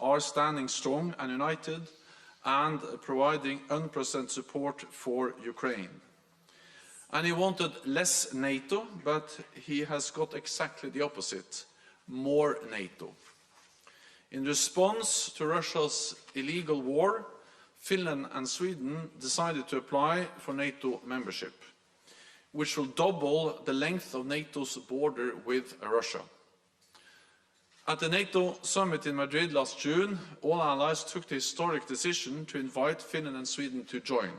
are standing strong and united and providing unprecedented support for Ukraine. And he wanted less NATO, but he has got exactly the opposite, more NATO. In response to Russia's illegal war, Finland and Sweden decided to apply for NATO membership, which will double the length of NATO's border with Russia. At the NATO summit in Madrid last June, all allies took the historic decision to invite Finland and Sweden to join.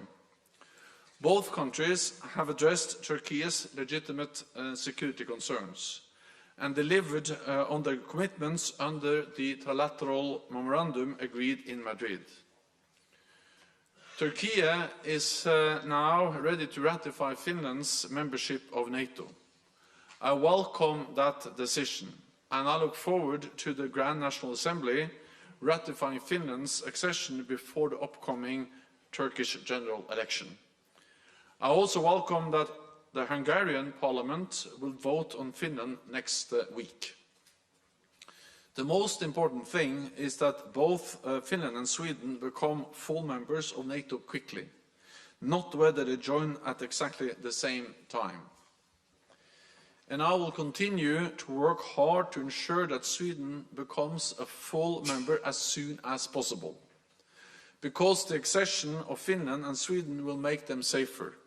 Both countries have addressed Turkey's legitimate security concerns and delivered on their commitments under the trilateral memorandum agreed in Madrid. Turkey is now ready to ratify Finland's membership of NATO. I welcome that decision, and I look forward to the Grand National Assembly ratifying Finland's accession before the upcoming Turkish general election. I also welcome that the Hungarian Parliament will vote on Finland next week. The most important thing is that both Finland and Sweden become full members of NATO quickly, not whether they join at exactly the same time. And I will continue to work hard to ensure that Sweden becomes a full member as soon as possible, because the accession of Finland and Sweden will make them safer,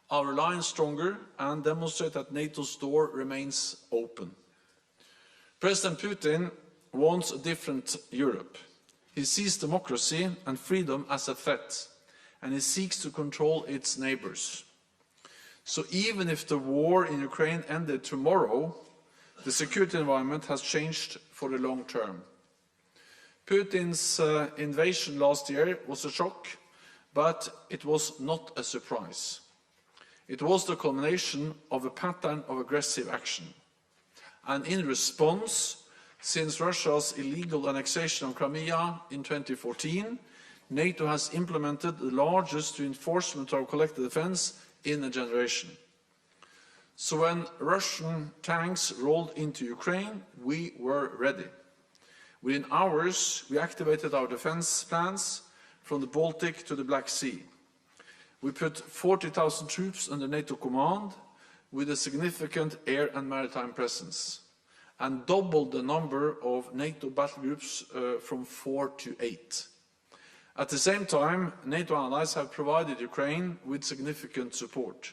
our alliance stronger, and demonstrate that NATO's door remains open. President Putin wants a different Europe. He sees democracy and freedom as a threat, and he seeks to control its neighbors. So even if the war in Ukraine ended tomorrow, the security environment has changed for the long term. Putin's invasion last year was a shock, but it was not a surprise. It was the culmination of a pattern of aggressive action. And in response, since Russia's illegal annexation of Crimea in 2014, NATO has implemented the largest reinforcement of collective defense in a generation. So when Russian tanks rolled into Ukraine, we were ready. Within hours, we activated our defense plans from the Baltic to the Black Sea. We put 40,000 troops under NATO command with a significant air and maritime presence, and doubled the number of NATO battle groups from 4 to 8. At the same time, NATO allies have provided Ukraine with significant support,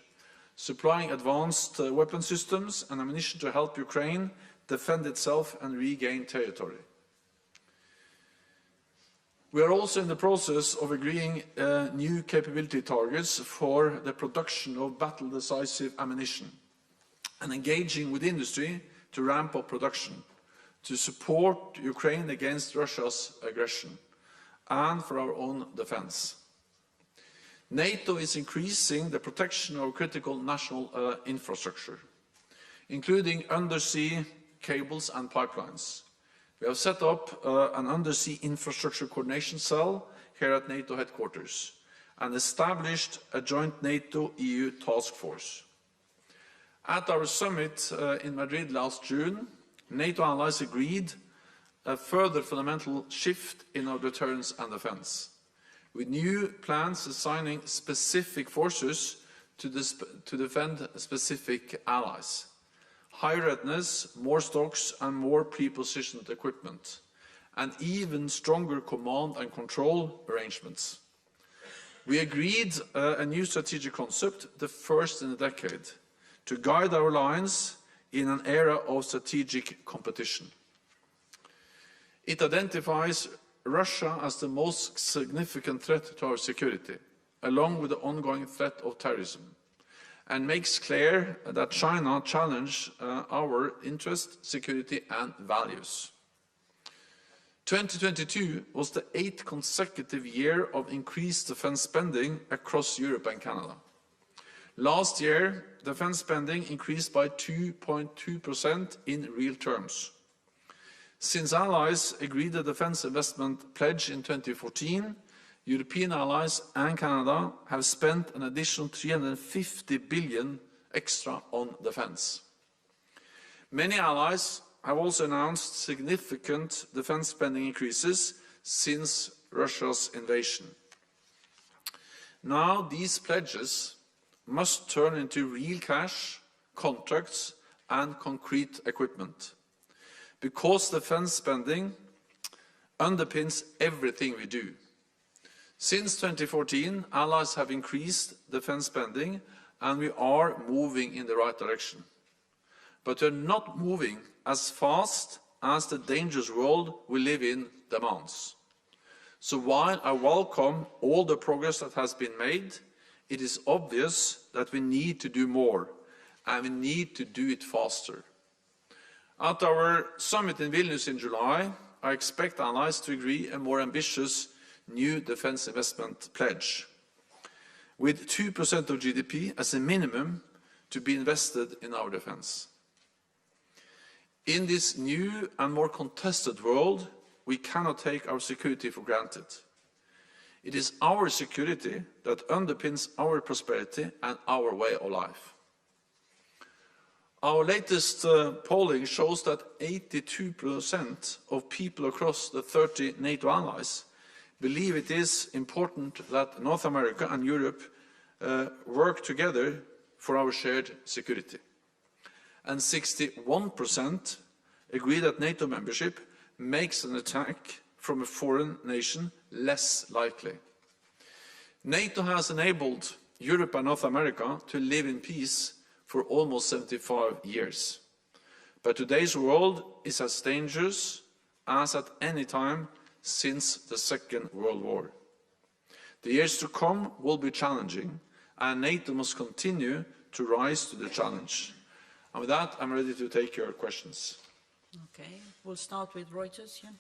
supplying advanced weapon systems and ammunition to help Ukraine defend itself and regain territory. We are also in the process of agreeing new capability targets for the production of battle-decisive ammunition and engaging with industry to ramp up production, to support Ukraine against Russia's aggression, and for our own defense. NATO is increasing the protection of critical national infrastructure, including undersea cables and pipelines. We have set up an undersea infrastructure coordination cell here at NATO headquarters and established a joint NATO-EU task force. At our summit in Madrid last June, NATO allies agreed a further fundamental shift in our deterrence and defense, with new plans assigning specific forces to defend specific allies, higher readiness, more stocks and more pre-positioned equipment, and even stronger command and control arrangements. We agreed a new strategic concept, the first in a decade, to guide our alliance in an era of strategic competition. It identifies Russia as the most significant threat to our security, along with the ongoing threat of terrorism, and makes clear that China challenges our interest, security and values. 2022 was the 8th consecutive year of increased defense spending across Europe and Canada. Last year, defense spending increased by 2.2% in real terms. Since allies agreed the defense investment pledge in 2014, European allies and Canada have spent an additional 350 billion extra on defense. Many allies have also announced significant defense spending increases since Russia's invasion. Now these pledges must turn into real cash, contracts and concrete equipment, because defense spending underpins everything we do. Since 2014, allies have increased defense spending and we are moving in the right direction. But we're not moving as fast as the dangerous world we live in demands. So while I welcome all the progress that has been made, it is obvious that we need to do more, and we need to do it faster. At our summit in Vilnius in July, I expect allies to agree a more ambitious new defense investment pledge, with 2% of GDP as a minimum to be invested in our defense. In this new and more contested world, we cannot take our security for granted. It is our security that underpins our prosperity and our way of life. Our latest polling shows that 82% of people across the 30 NATO allies believe it is important that North America and Europe work together for our shared security. And 61% agree that NATO membership makes an attack from a foreign nation less likely. NATO has enabled Europe and North America to live in peace for almost 75 years. But today's world is as dangerous as at any time since the Second World War. The years to come will be challenging, and NATO must continue to rise to the challenge. And with that, I'm ready to take your questions. Okay, we'll start with Reuters. Yeah.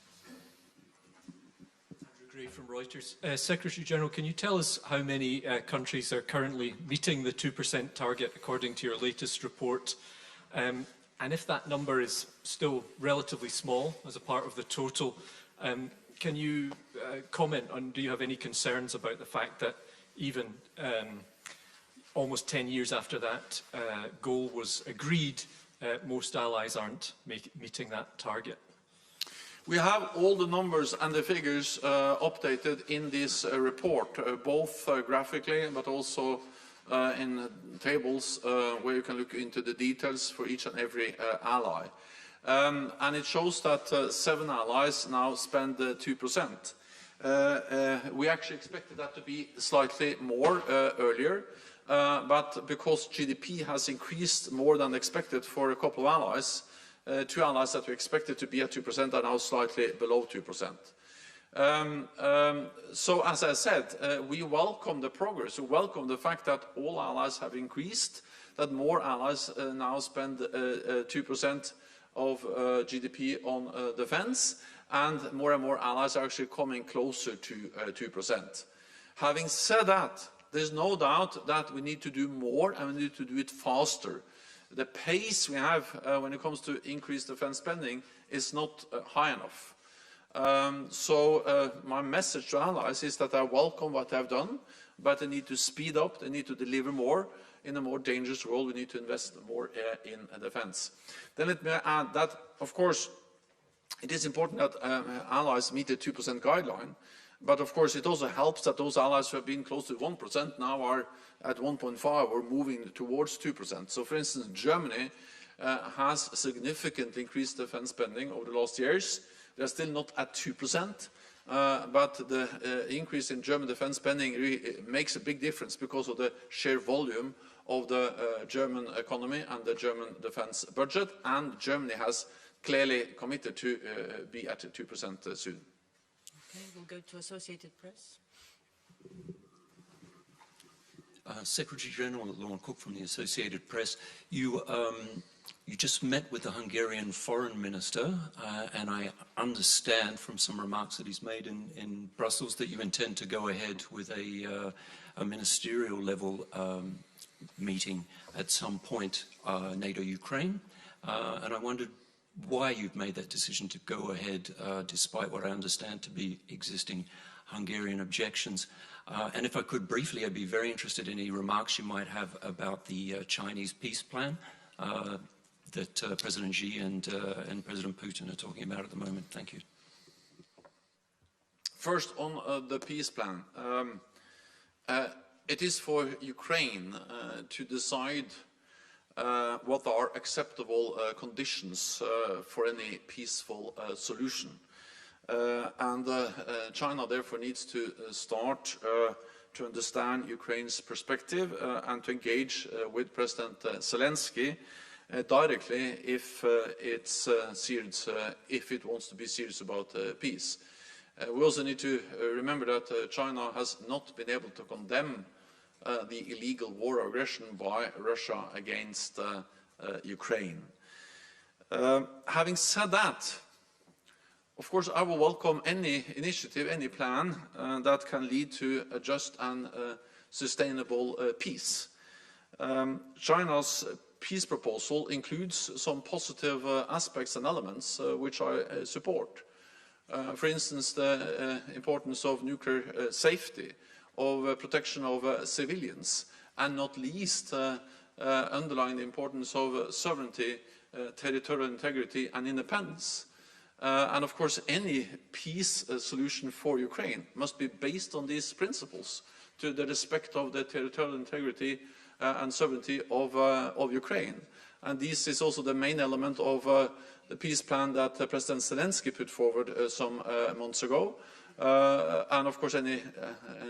Andrew Gray from Reuters. Secretary General, can you tell us how many countries are currently meeting the 2% target according to your latest report? And if that number is still relatively small as a part of the total, can you comment on, do you have any concerns about the fact that even almost 10 years after that goal was agreed, most allies aren't meeting that target? We have all the numbers and the figures updated in this report, both graphically but also in tables where you can look into the details for each and every ally. And it shows that 7 allies now spend 2%. We actually expected that to be slightly more earlier, but because GDP has increased more than expected for a couple of allies, 2 allies that we expected to be at 2% are now slightly below 2%. So as I said, we welcome the progress. We welcome the fact that all allies have increased, that more allies now spend 2% of GDP on defense, and more allies are actually coming closer to 2%. Having said that, there's no doubt that we need to do more and we need to do it faster. The pace we have when it comes to increased defense spending is not high enough. So my message to allies is that I welcome what they have done, but they need to speed up, they need to deliver more. In a more dangerous world, we need to invest more in defense. Then let me add that, of course, it is important that allies meet the 2% guideline, but of course it also helps that those allies who have been close to 1% now are at 1.5 or moving towards 2%. So for instance, Germany has significantly increased defense spending over the last years. They're still not at 2%. But the increase in German defense spending really makes a big difference because of the sheer volume of the German economy and the German defense budget, and Germany has clearly committed to be at 2% soon. Okay, we'll go to Associated Press. Secretary General Lauren Cook from the Associated Press. You just met with the Hungarian foreign minister, and I understand from some remarks that he's made in Brussels that you intend to go ahead with a ministerial level meeting at some point, NATO-Ukraine, and I wondered why you've made that decision to go ahead despite what I understand to be existing Hungarian objections. And if I could briefly, I'd be very interested in any remarks you might have about the Chinese peace plan. that President Xi and President Putin are talking about at the moment? Thank you. First, on the peace plan. It is for Ukraine to decide what are acceptable conditions for any peaceful solution. China therefore needs to start to understand Ukraine's perspective and to engage with President Zelensky directly if it's serious, if it wants to be serious about peace. We also need to remember that China has not been able to condemn the illegal war aggression by Russia against Ukraine. Having said that, of course, I will welcome any initiative, any plan that can lead to a just and sustainable peace. China's peace proposal includes some positive aspects and elements which I support. For instance, the importance of nuclear safety, of protection of civilians, and not least underlying the importance of sovereignty, territorial integrity and independence. And of course, any peace solution for Ukraine must be based on these principles, to the respect of the territorial integrity and sovereignty of Ukraine. And this is also the main element of the peace plan that President Zelensky put forward some months ago. And of course, any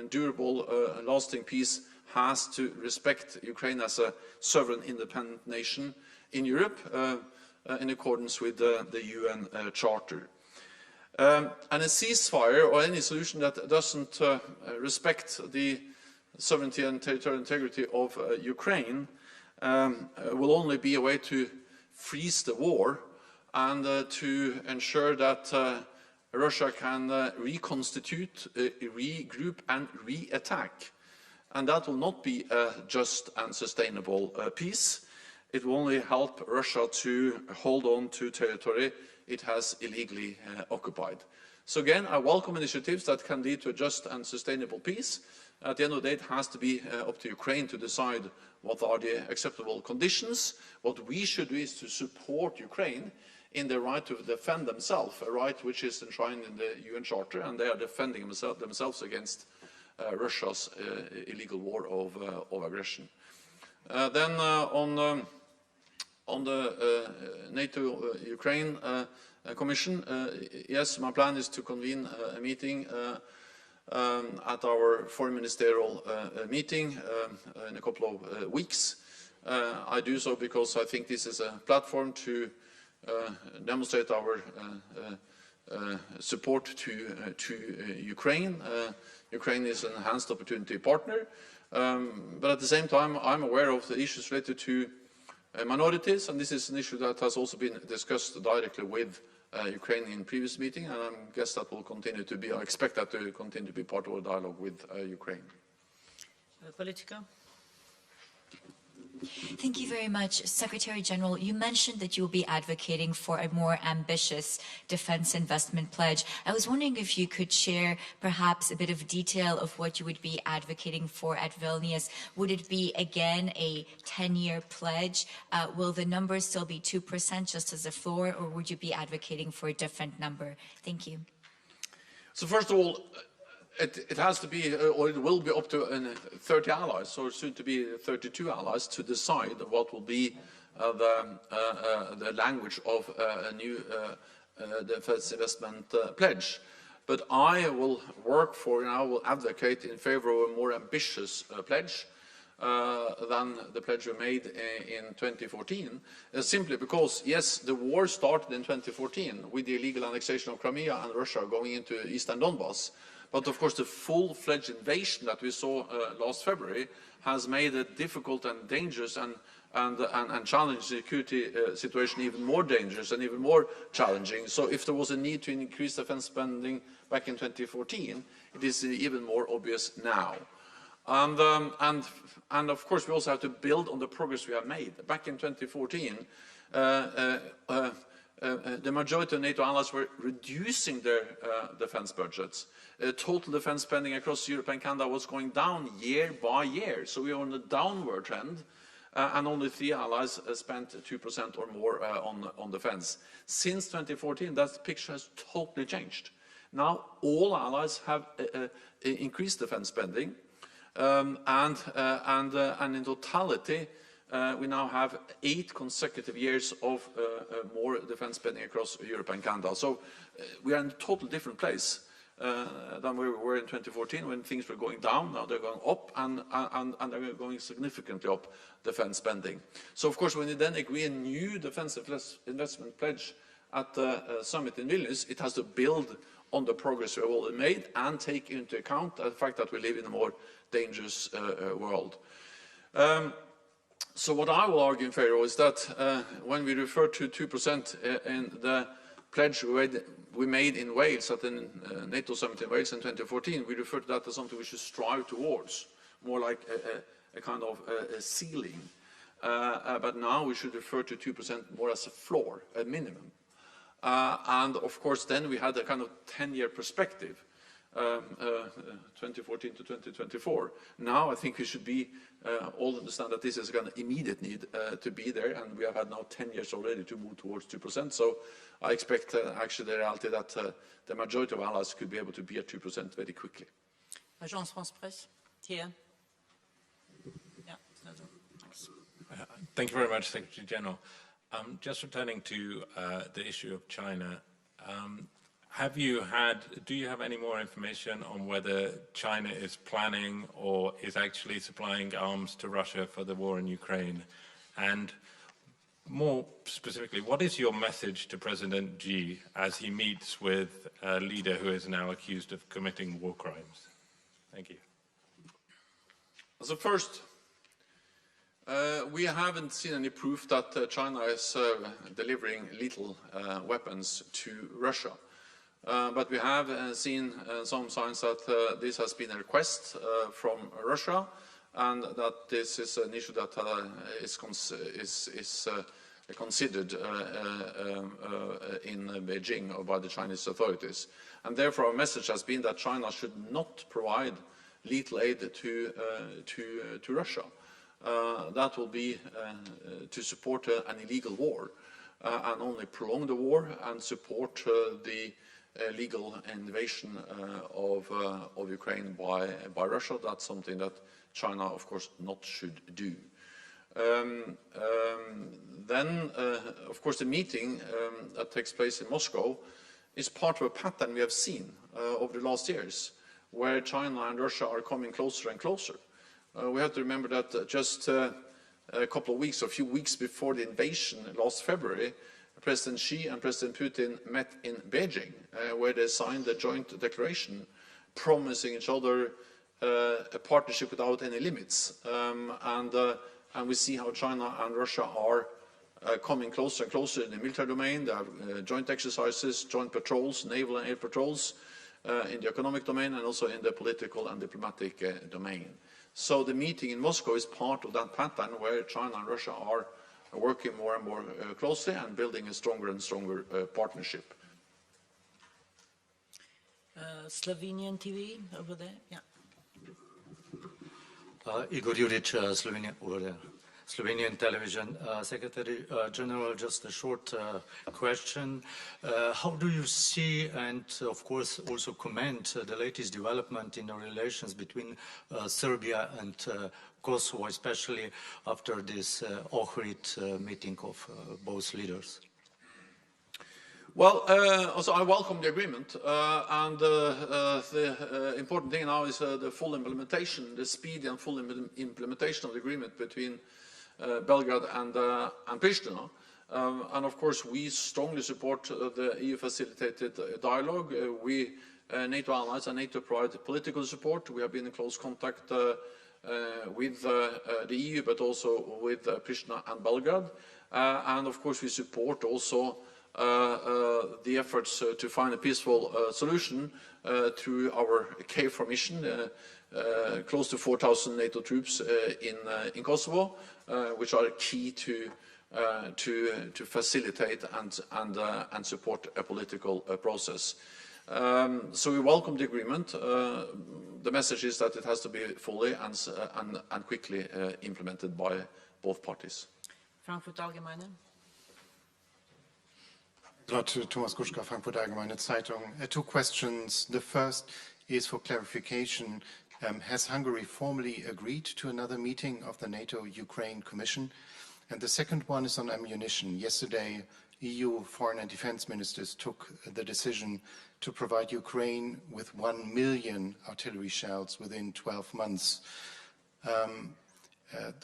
durable, lasting peace has to respect Ukraine as a sovereign, independent nation in Europe, in accordance with the UN Charter. And a ceasefire or any solution that doesn't respect the sovereignty and territorial integrity of Ukraine will only be a way to freeze the war and to ensure that Russia can reconstitute, regroup and re-attack. And that will not be a just and sustainable peace. It will only help Russia to hold on to territory it has illegally occupied. So again, I welcome initiatives that can lead to a just and sustainable peace. At the end of the day, it has to be up to Ukraine to decide what are the acceptable conditions. What we should do is to support Ukraine in the right to defend themselves, a right which is enshrined in the UN Charter, and they are defending themselves against Russia's illegal war of aggression. Then on the NATO-Ukraine Commission, yes, my plan is to convene a meeting at our foreign ministerial meeting in a couple of weeks. I do so because I think this is a platform to demonstrate our support to Ukraine. Ukraine is an enhanced opportunity partner, but at the same time I'm aware of the issues related to minorities, and this is an issue that has also been discussed directly with Ukraine in previous meeting, and I guess that will continue to be, I expect that to continue to be part of a dialogue with Ukraine. Politica. Thank you very much. Secretary General, you mentioned that you will be advocating for a more ambitious defense investment pledge. I was wondering if you could share perhaps a bit of detail of what you would be advocating for at Vilnius. Would it be, again, a 10-year pledge? Will the number still be 2% just as a floor, or would you be advocating for a different number? Thank you. So first of all, it has to be, or it will be up to 30 allies, or soon to be 32 allies, to decide what will be the language of a new defense investment pledge. But I will work for, and I will advocate in favor of a more ambitious pledge than the pledge we made in 2014, simply because, yes, the war started in 2014 with the illegal annexation of Crimea and Russia going into Eastern Donbass. But of course, the full-fledged invasion that we saw last February has made it difficult and dangerous and challenging security situation even more dangerous and even more challenging. So if there was a need to increase defense spending back in 2014, it is even more obvious now. And of course, we also have to build on the progress we have made. Back in 2014, the majority of NATO allies were reducing their defense budgets. Total defense spending across Europe and Canada was going down year by year. So we are on a downward trend. and only 3 allies spent 2% or more on defense. Since 2014, that picture has totally changed. Now all allies have increased defense spending, and in totality, we now have 8 consecutive years of more defense spending across Europe and Canada. So we are in a totally different place than where we were in 2014 when things were going down. Now they're going up, and they're going significantly up defense spending. So of course, when you then agree a new defense investment pledge at the summit in Vilnius, it has to build on the progress we have already made and take into account the fact that we live in a more dangerous world. So what I will argue in favor is that when we refer to 2% in the pledge we made in Wales at the NATO summit in Wales in 2014, we refer to that as something we should strive towards, more like a kind of a ceiling. But now we should refer to 2% more as a floor, a minimum. And of course, then we had a kind of 10-year perspective, 2014 to 2024. Now I think we should be all understand that this is a kind of immediate need to be there, and we have had now 10 years already to move towards 2%. So I expect actually the reality that the majority of allies could be able to be at 2% very quickly. Agence France Presse, here. Yeah. Thank you very much, Secretary General. Just returning to the issue of China, do you have any more information on whether China is planning or is actually supplying arms to Russia for the war in Ukraine? And more specifically, what is your message to President Xi as he meets with a leader who is now accused of committing war crimes? Thank you. So first, we haven't seen any proof that China is delivering lethal weapons to Russia. But we have seen some signs that this has been a request from Russia, and that this is an issue that is considered in Beijing or by the Chinese authorities. And therefore our message has been that China should not provide lethal aid to Russia. That will be to support an illegal war and only prolong the war and support the legal invasion of Ukraine by Russia. That's something that China, of course, not should do. Then, of course, the meeting that takes place in Moscow is part of a pattern we have seen over the last years, where China and Russia are coming closer and closer. We have to remember that just a couple of weeks, or a few weeks before the invasion last February, President Xi and President Putin met in Beijing, where they signed a joint declaration promising each other a partnership without any limits. And we see how China and Russia are coming closer and closer in the military domain. They have joint exercises, joint patrols, naval and air patrols, in the economic domain and also in the political and diplomatic domain. So the meeting in Moscow is part of that pattern where China and Russia are working more and more closely and building a stronger and stronger partnership. Slovenian TV over there, yeah. Igor Juric, Slovenia, over there. Slovenian television. Secretary General, just a short question. How do you see, and of course also comment, the latest development in the relations between Serbia and Kosovo, especially after this Ohrid meeting of both leaders? Well, also I welcome the agreement, and the important thing now is the full implementation, the speedy and full implementation of the agreement between Belgrade and Pristina. And of course, we strongly support the EU-facilitated dialogue. We, NATO allies and NATO provide political support. We have been in close contact with the EU, but also with Pristina and Belgrade. And of course, we support also the efforts to find a peaceful solution through our KFOR mission, close to 4,000 NATO troops in Kosovo, which are key to facilitate and support a political process. So we welcome the agreement. The message is that it has to be fully and quickly implemented by both parties. Frankfurt Allgemeine. Thomas Kuschka, Frankfurt Allgemeine Zeitung. Two questions. The first is for clarification. Has Hungary formally agreed to another meeting of the NATO-Ukraine Commission? And the second one is on ammunition. Yesterday, EU foreign and defense ministers took the decision to provide Ukraine with 1 million artillery shells within 12 months.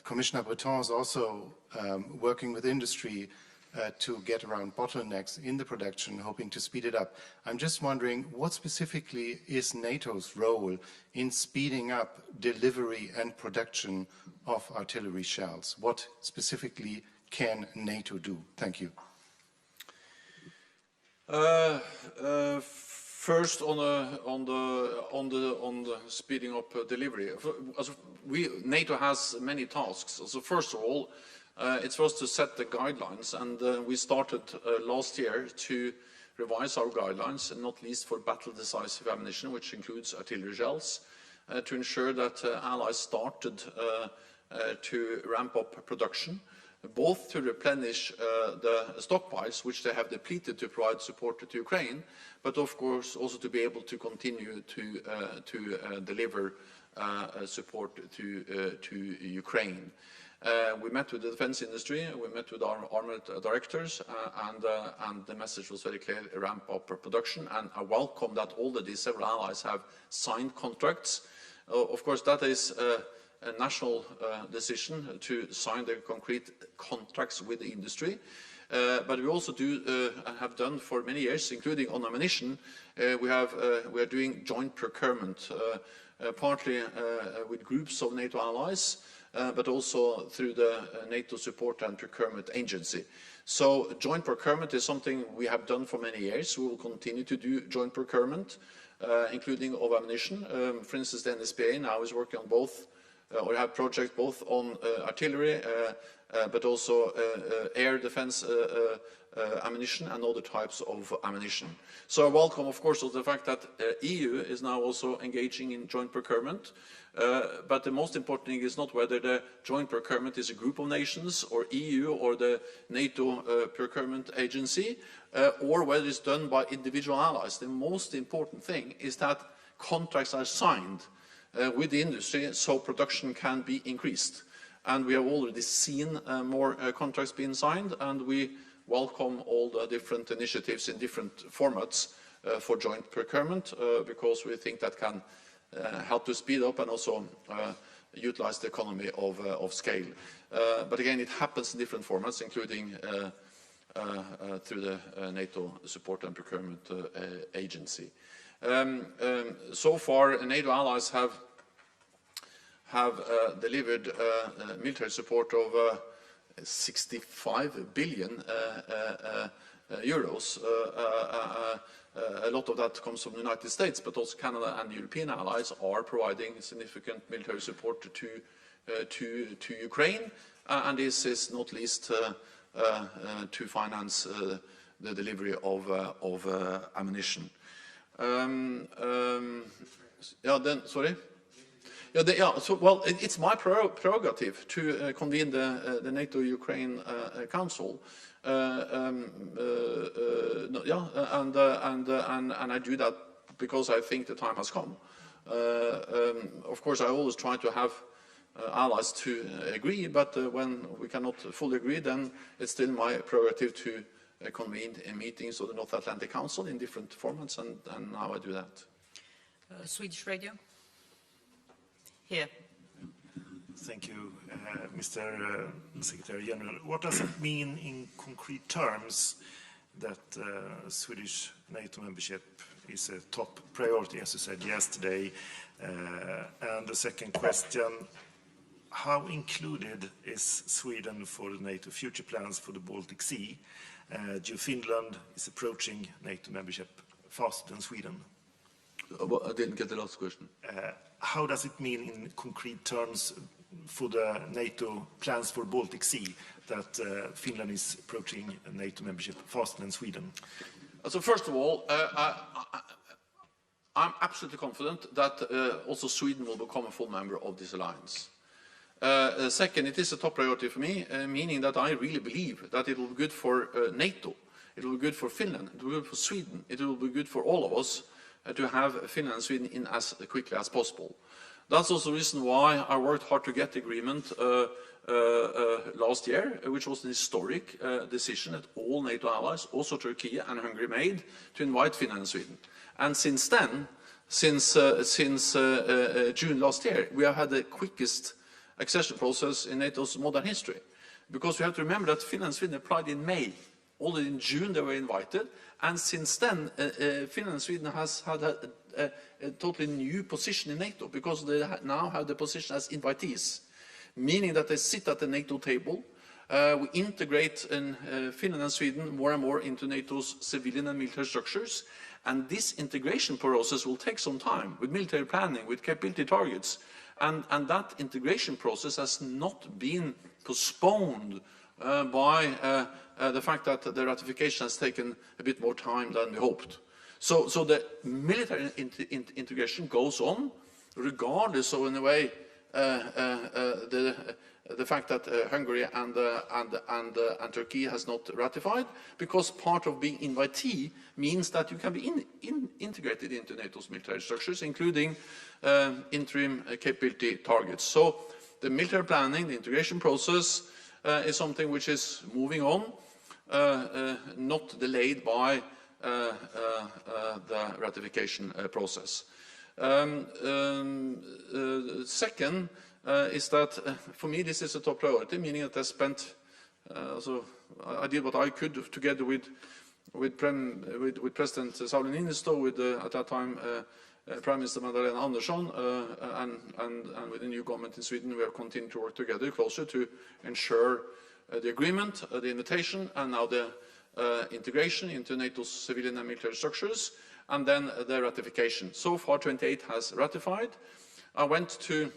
Commissioner Breton is also working with industry to get around bottlenecks in the production, hoping to speed it up. I'm just wondering, what specifically is NATO's role in speeding up delivery and production of artillery shells? What specifically can NATO do? Thank you. First, on the speeding up delivery, NATO has many tasks. So first of all, it's for us to set the guidelines, and we started last year to revise our guidelines, and not least for battle-decisive ammunition, which includes artillery shells, to ensure that allies started to ramp up production, both to replenish the stockpiles, which they have depleted to provide support to Ukraine, but of course also to be able to continue to deliver support to Ukraine. We met with the defense industry, we met with our armored directors, and the message was very clear: ramp up production. And I welcome that already several allies have signed contracts. Of course, that is a national decision to sign the concrete contracts with the industry. But we also do and have done for many years, including on ammunition. We are doing joint procurement, partly with groups of NATO allies, but also through the NATO Support and Procurement Agency. So joint procurement is something we have done for many years. We will continue to do joint procurement, including of ammunition. For instance, the NSPA now is working on both, or have projects both on artillery, but also air defense ammunition and other types of ammunition. So I welcome, of course, the fact that EU is now also engaging in joint procurement. But the most important thing is not whether the joint procurement is a group of nations, or EU, or the NATO procurement agency, or whether it's done by individual allies. The most important thing is that contracts are signed with the industry so production can be increased. And we have already seen more contracts being signed, and we welcome all the different initiatives in different formats for joint procurement, because we think that can help to speed up and also utilize the economy of scale. But again, it happens in different formats, including through the NATO Support and Procurement Agency. So far, NATO allies have delivered military support of 65 billion euros. A lot of that comes from the United States, but also Canada and European allies are providing significant military support to Ukraine, and this is not least to finance the delivery of ammunition. Well, it's my prerogative to convene the NATO-Ukraine Council. And I do that because I think the time has come. Of course, I always try to have allies to agree, but when we cannot fully agree, then it's still my prerogative to convene in meetings of the North Atlantic Council in different formats, and now I do that. Swedish Radio. Here. Thank you, Mr. Secretary General. What does it mean in concrete terms that Swedish NATO membership is a top priority, as you said yesterday? And the second question, how included is Sweden for the NATO future plans for the Baltic Sea? Finland is approaching NATO membership faster than Sweden. I didn't get the last question. How does it mean in concrete terms for the NATO plans for Baltic Sea that Finland is approaching NATO membership faster than Sweden? So first of all, I'm absolutely confident that also Sweden will become a full member of this alliance. Second, it is a top priority for me, meaning that I really believe that it will be good for NATO, it will be good for Finland, it will be good for Sweden, it will be good for all of us to have Finland and Sweden in as quickly as possible. That's also the reason why I worked hard to get the agreement last year, which was an historic decision that all NATO allies, also Turkey and Hungary, made to invite Finland and Sweden. And since then, since June last year, we have had the quickest accession process in NATO's modern history. Because we have to remember that Finland and Sweden applied in May. Already in June they were invited, and since then Finland and Sweden has had a totally new position in NATO, because they now have the position as invitees, meaning that they sit at the NATO table. We integrate Finland and Sweden more and more into NATO's civilian and military structures, and this integration process will take some time, with military planning, with capability targets, and that integration process has not been postponed by the fact that the ratification has taken a bit more time than we hoped. So the military integration goes on, regardless of, in a way, the fact that Hungary and Turkey has not ratified, because part of being invitee means that you can be integrated into NATO's military structures, including interim capability targets. So the military planning, the integration process, is something which is moving on, not delayed by the ratification process. Second is that for me this is a top priority, meaning that I spent, I did what I could together with President Sauli Niinistö, with at that time Prime Minister Magdalena Andersson, and with the new government in Sweden. We have continued to work together closer to ensure the agreement, the invitation, and now the integration into NATO's civilian and military structures, and then the ratification. So far, 28 has ratified. I went to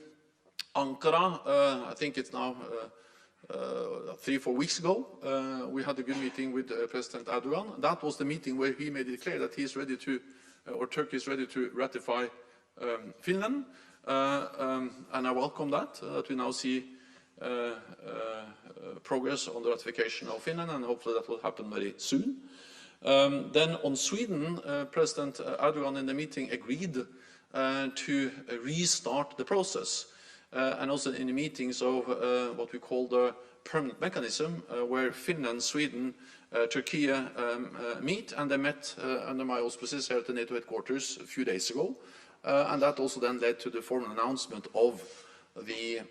Ankara, I think it's now 3-4 weeks ago. We had a good meeting with President Erdogan. That was the meeting where he made it clear that he is ready to, or Turkey is ready to ratify Finland, and I welcome that we now see progress on the ratification of Finland, and hopefully that will happen very soon. Then on Sweden, President Erdogan in the meeting agreed to restart the process, and also in the meetings of what we call the permanent mechanism, where Finland, Sweden, Turkey meet, and they met under my auspices here at the NATO headquarters a few days ago, and that also then led to the formal announcement of the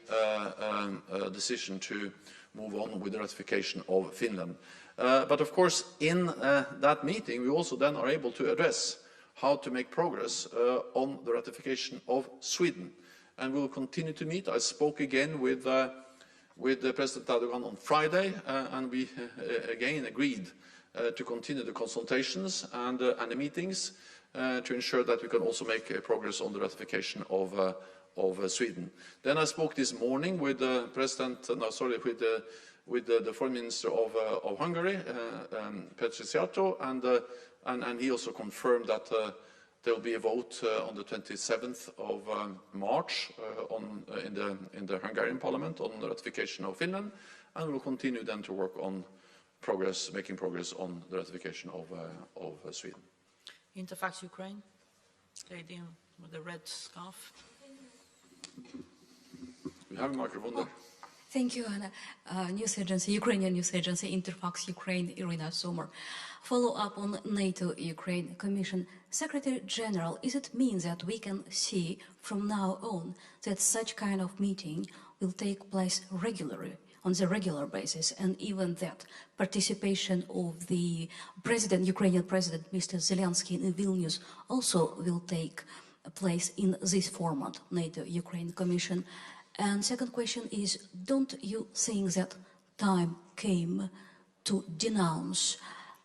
decision to move on with the ratification of Finland. But of course, in that meeting, we also then are able to address how to make progress on the ratification of Sweden. And we will continue to meet. I spoke again with President Erdogan on Friday, and we again agreed to continue the consultations and the meetings to ensure that we can also make progress on the ratification of Sweden. Then I spoke this morning with the Foreign Minister of Hungary, Petr Szijjártó, and he also confirmed that there will be a vote on the 27th of March in the Hungarian Parliament on the ratification of Finland, and we will continue then to work on making progress on the ratification of Sweden. Interfax Ukraine, lady with the red scarf. We have a microphone there. Thank you, Anna. News agency, Ukrainian news agency, Interfax Ukraine, Irina Sommer. Follow up on NATO-Ukraine Commission. Secretary General, is it mean that we can see from now on that such kind of meeting will take place regularly, on the regular basis, and even that participation of the Ukrainian President, Mr. Zelensky, in Vilnius also will take place in this format, NATO-Ukraine Commission? And second question is, don't you think that time came to denounce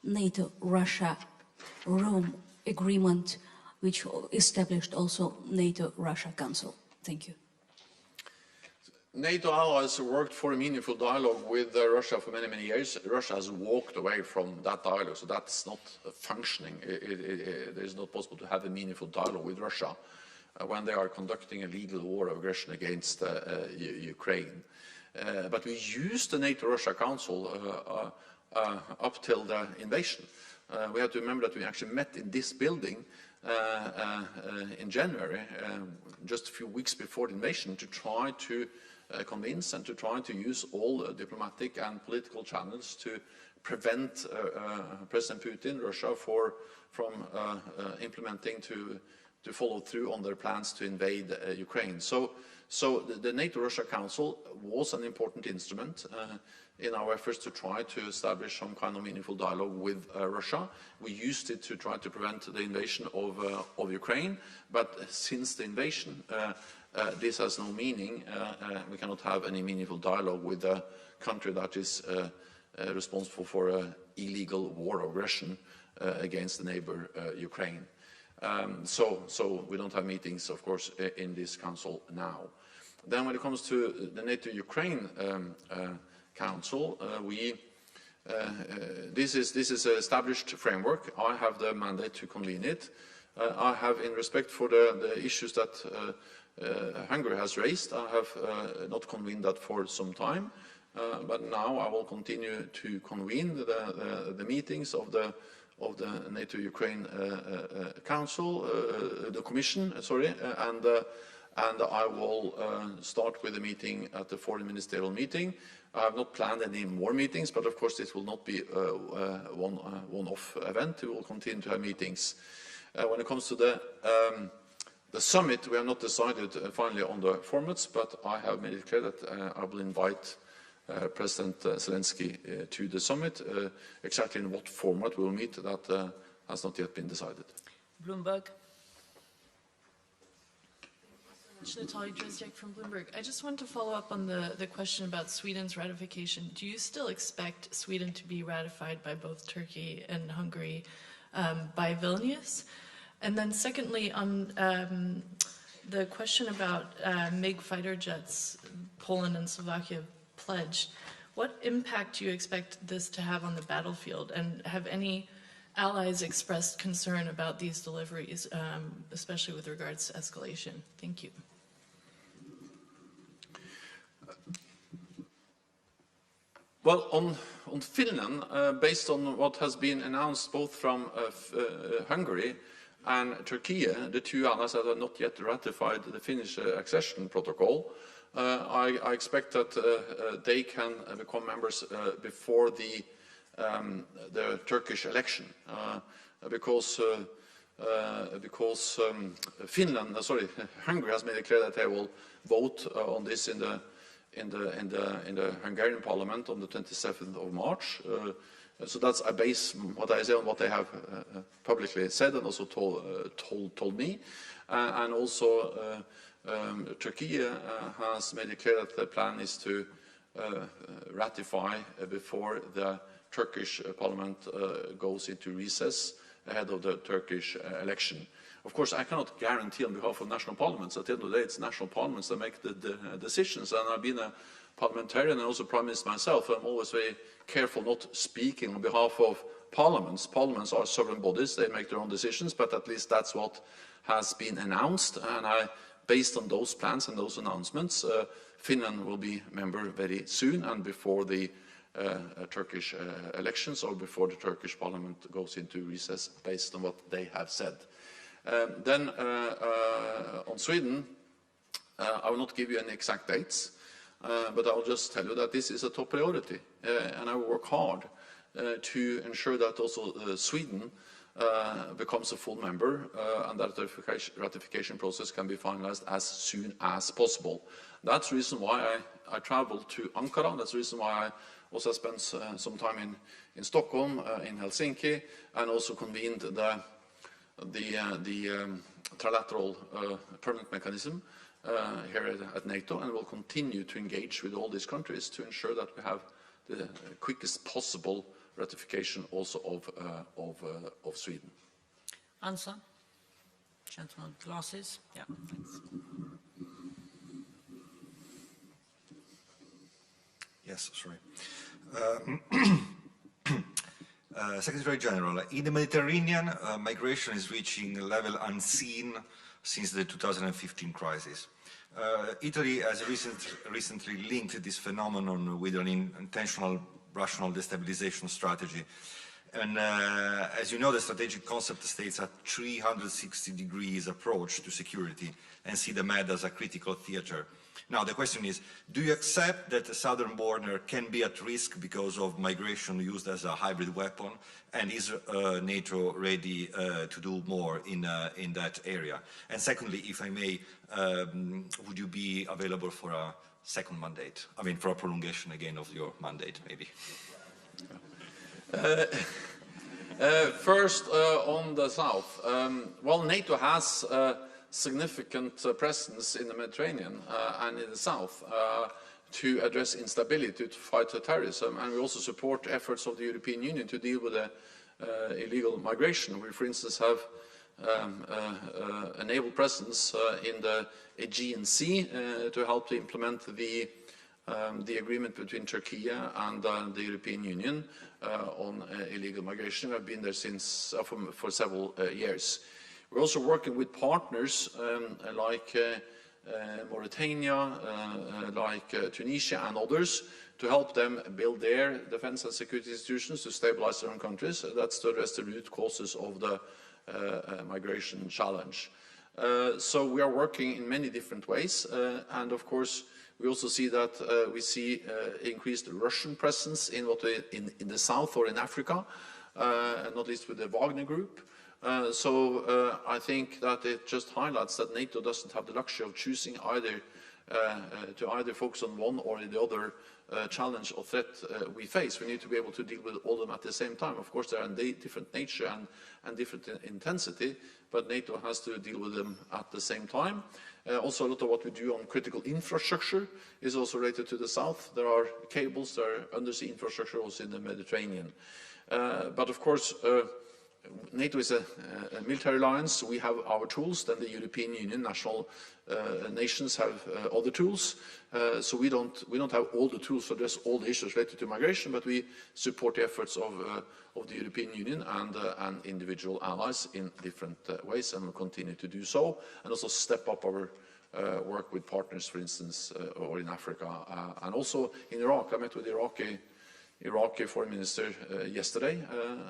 NATO-Russia-Rome agreement, which established also NATO-Russia Council? Thank you. NATO allies worked for a meaningful dialogue with Russia for many, many years. Russia has walked away from that dialogue, so that's not functioning. It is not possible to have a meaningful dialogue with Russia. when they are conducting a legal war of aggression against Ukraine. But we used the NATO-Russia Council up till the invasion. We have to remember that we actually met in this building in January, just a few weeks before the invasion, to try to convince and to try to use all diplomatic and political channels to prevent President Putin, Russia, from implementing to follow through on their plans to invade Ukraine. So the NATO-Russia Council was an important instrument in our efforts to try to establish some kind of meaningful dialogue with Russia. We used it to try to prevent the invasion of Ukraine, but since the invasion, this has no meaning. We cannot have any meaningful dialogue with a country that is responsible for an illegal war of aggression against the neighbor Ukraine. So we don't have meetings, of course, in this council now. Then when it comes to the NATO-Ukraine Council, this is an established framework. I have the mandate to convene it. I have, in respect for the issues that Hungary has raised, I have not convened that for some time, but now I will continue to convene the meetings of the NATO-Ukraine Council, the Commission, sorry, and I will start with a meeting at the foreign ministerial meeting. I have not planned any more meetings, but of course this will not be a one-off event. We will continue to have meetings. When it comes to the summit, we have not decided finally on the formats, but I have made it clear that I will invite President Zelensky to the summit. Exactly in what format we will meet, that has not yet been decided. Bloomberg. Natalia Drozdek from Bloomberg. I just want to follow up on the question about Sweden's ratification. Do you still expect Sweden to be ratified by both Turkey and Hungary by Vilnius? And then secondly, on the question about MiG fighter jets, Poland and Slovakia pledged, what impact do you expect this to have on the battlefield? And have any allies expressed concern about these deliveries, especially with regards to escalation? Thank you. Well, on Finland, based on what has been announced both from Hungary and Turkey, the two allies that have not yet ratified the Finnish accession protocol, I expect that they can become members before the Turkish election, because Hungary has made it clear that they will vote on this in the Hungarian parliament on the 27th of March. So that's I base what I say on what they have publicly said and also told me. And also Turkey has made it clear that the plan is to ratify before the Turkish parliament goes into recess ahead of the Turkish election. Of course, I cannot guarantee on behalf of national parliaments. At the end of the day, it's national parliaments that make the decisions. And I've been a parliamentarian and also prime minister myself. I'm always very careful not speaking on behalf of parliaments. Parliaments are sovereign bodies. They make their own decisions, but at least that's what has been announced. And based on those plans and those announcements, Finland will be a member very soon and before the Turkish elections or before the Turkish parliament goes into recess based on what they have said. Then on Sweden, I will not give you any exact dates, but I will just tell you that this is a top priority, and I will work hard to ensure that also Sweden becomes a full member and that the ratification process can be finalized as soon as possible. That's the reason why I traveled to Ankara. That's the reason why I also spent some time in Stockholm, in Helsinki, and also convened the trilateral permanent mechanism here at NATO, and will continue to engage with all these countries to ensure that we have the quickest possible ratification also of Sweden. Answer? Gentleman, glasses? Yeah, thanks. Yes, sorry. Secretary General, in the Mediterranean, migration is reaching a level unseen since the 2015 crisis. Italy has recently linked this phenomenon with an intentional rational destabilization strategy. And as you know, the strategic concept states a 360 degrees approach to security and see the Med as a critical theater. Now, the question is, do you accept that the southern border can be at risk because of migration used as a hybrid weapon? And is NATO ready to do more in that area? And secondly, if I may, would you be available for a second mandate? I mean, for a prolongation again of your mandate, maybe? First, on the south. Well, NATO has significant presence in the Mediterranean and in the south to address instability, to fight terrorism, and we also support efforts of the European Union to deal with illegal migration. We, for instance, have a naval presence in the Aegean Sea to help to implement the agreement between Turkey and the European Union on illegal migration. I've been there since for several years. We're also working with partners like Mauritania, like Tunisia and others to help them build their defense and security institutions to stabilize their own countries. That's to address the root causes of the migration challenge. So we are working in many different ways, and of course we also see that we see increased Russian presence in the south or in Africa, and not least with the Wagner Group. So I think that it just highlights that NATO doesn't have the luxury of choosing to either focus on one or the other challenge or threat we face. We need to be able to deal with all of them at the same time. Of course, they are in different nature and different intensity, but NATO has to deal with them at the same time. Also, a lot of what we do on critical infrastructure is also related to the south. There are cables, there are undersea infrastructure also in the Mediterranean. But of course, NATO is a military alliance. We have our tools, then the European Union, national nations have other tools. So we don't have all the tools to address all the issues related to migration, but we support the efforts of the European Union and individual allies in different ways, and will continue to do so, and also step up our work with partners, for instance, or in Africa, and also in Iraq. I met with the Iraqi foreign minister yesterday,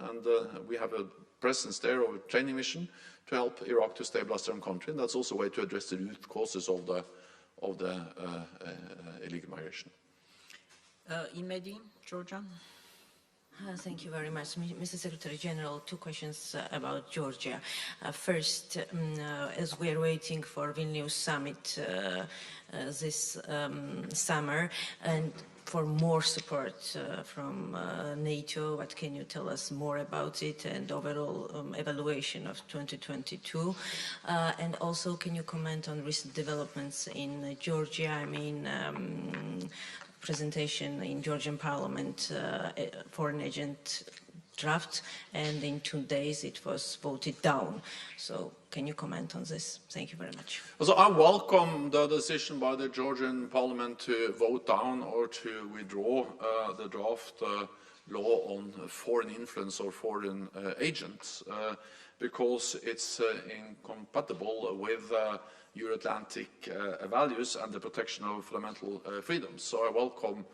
and we have a presence there of a training mission to help Iraq to stabilize their own country. And that's also a way to address the root causes of the illegal migration. Imedi, Georgia. Thank you very much. Mr. Secretary General, two questions about Georgia. First, as we are waiting for Vilnius summit this summer, and for more support from NATO, what can you tell us more about it and overall evaluation of 2022? And also, can you comment on recent developments in Georgia? I mean, presentation in Georgian Parliament, foreign agent draft, and in 2 days it was voted down. So can you comment on this? Thank you very much. So I welcome the decision by the Georgian Parliament to vote down or to withdraw the draft law on foreign influence or foreign agents, because it's incompatible with Euro-Atlantic values and the protection of fundamental freedoms. So I welcome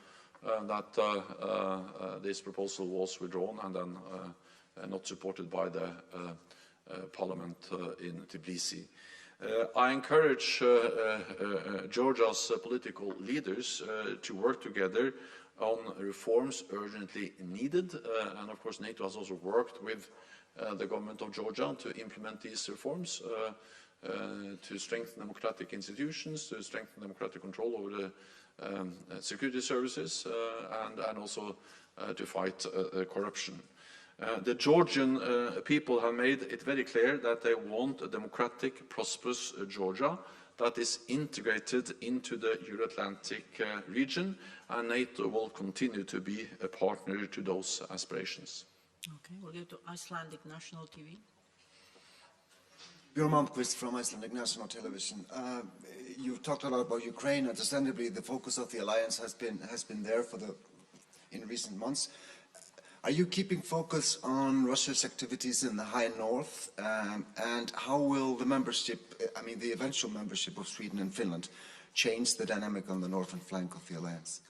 that this proposal was withdrawn and then not supported by the Parliament in Tbilisi. I encourage Georgia's political leaders to work together on reforms urgently needed, and of course NATO has also worked with the government of Georgia to implement these reforms, to strengthen democratic institutions, to strengthen democratic control over the security services, and also to fight corruption. The Georgian people have made it very clear that they want a democratic, prosperous Georgia that is integrated into the Euro-Atlantic region, and NATO will continue to be a partner to those aspirations. Okay, we'll go to Icelandic National TV. Björn Malmquist from Icelandic National Television. You've talked a lot about Ukraine. Understandably, the focus of the alliance has been there in recent months. Are you keeping focus on Russia's activities in the high north? And how will the membership, I mean the eventual membership of Sweden and Finland, change the dynamic on the northern flank of the alliance?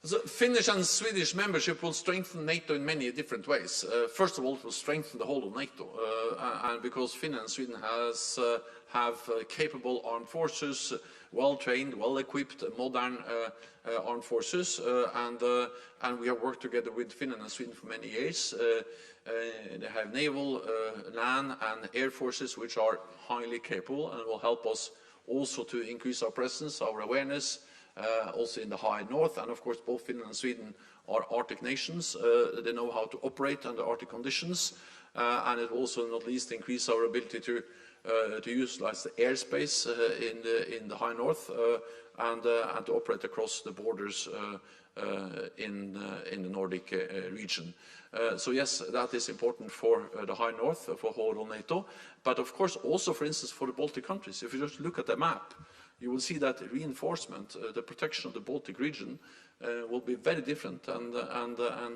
So Finnish and Swedish membership will strengthen NATO in many different ways. First of all, it will strengthen the whole of NATO, and because Finland and Sweden have capable armed forces, well-trained, well-equipped, modern armed forces, and we have worked together with Finland and Sweden for many years. They have naval, land and air forces which are highly capable and will help us also to increase our presence, our awareness, also in the high north. And of course both Finland and Sweden are Arctic nations. They know how to operate under Arctic conditions, and it will also not least increase our ability to utilize the airspace in the high north and to operate across the borders in the Nordic region. So yes, that is important for the high north, for whole of NATO, but of course also, for instance, for the Baltic countries. If you just look at the map, you will see that reinforcement, the protection of the Baltic region, will be very different, and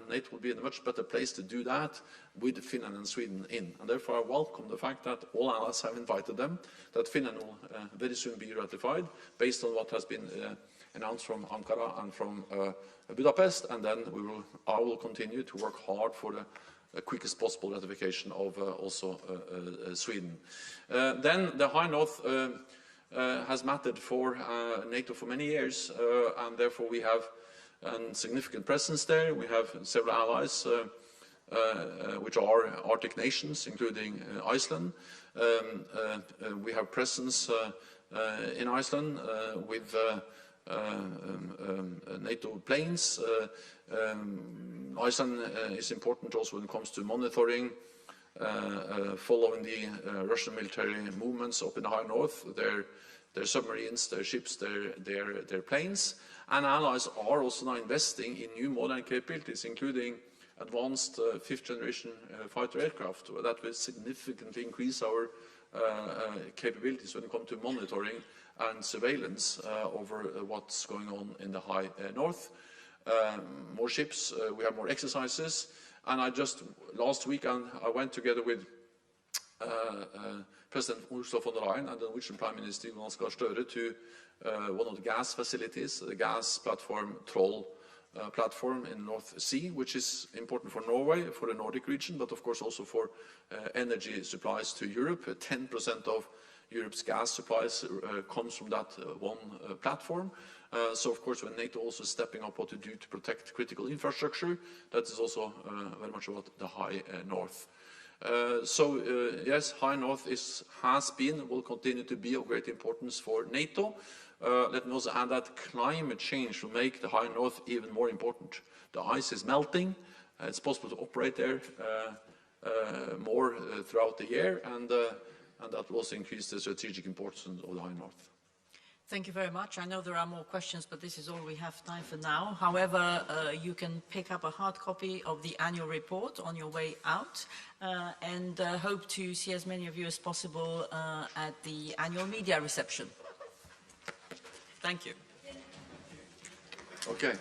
NATO will be in a much better place to do that with Finland and Sweden in. And therefore I welcome the fact that all allies have invited them, that Finland will very soon be ratified, based on what has been announced from Ankara and from Budapest, and then I will continue to work hard for the quickest possible ratification of also Sweden. Then the High North has mattered for NATO for many years, and therefore we have a significant presence there. We have several allies which are Arctic nations, including Iceland. We have presence in Iceland with NATO planes. Iceland is important also when it comes to monitoring, following the Russian military movements up in the high north, their submarines, their ships, their planes. And allies are also now investing in new modern capabilities, including advanced fifth generation fighter aircraft that will significantly increase our capabilities when it comes to monitoring and surveillance over what's going on in the high north. More ships, we have more exercises, and last week I went together with President Ursula von der Leyen and the Norwegian Prime Minister Jonas Gahr Støre to one of the gas facilities, the gas platform Troll platform in the North Sea, which is important for Norway, for the Nordic region, but of course also for energy supplies to Europe. 10% of Europe's gas supplies comes from that one platform. So of course when NATO also is stepping up what to do to protect critical infrastructure, that is also very much about the high north. Yes, high north has been and will continue to be of great importance for NATO. Let me also add that climate change will make the high north even more important. The ice is melting. It's possible to operate there more throughout the year, and that will also increase the strategic importance of the high north. Thank you very much. I know there are more questions, but this is all we have time for now. However, you can pick up a hard copy of the annual report on your way out, and hope to see as many of you as possible at the annual media reception. Thank you. Okay.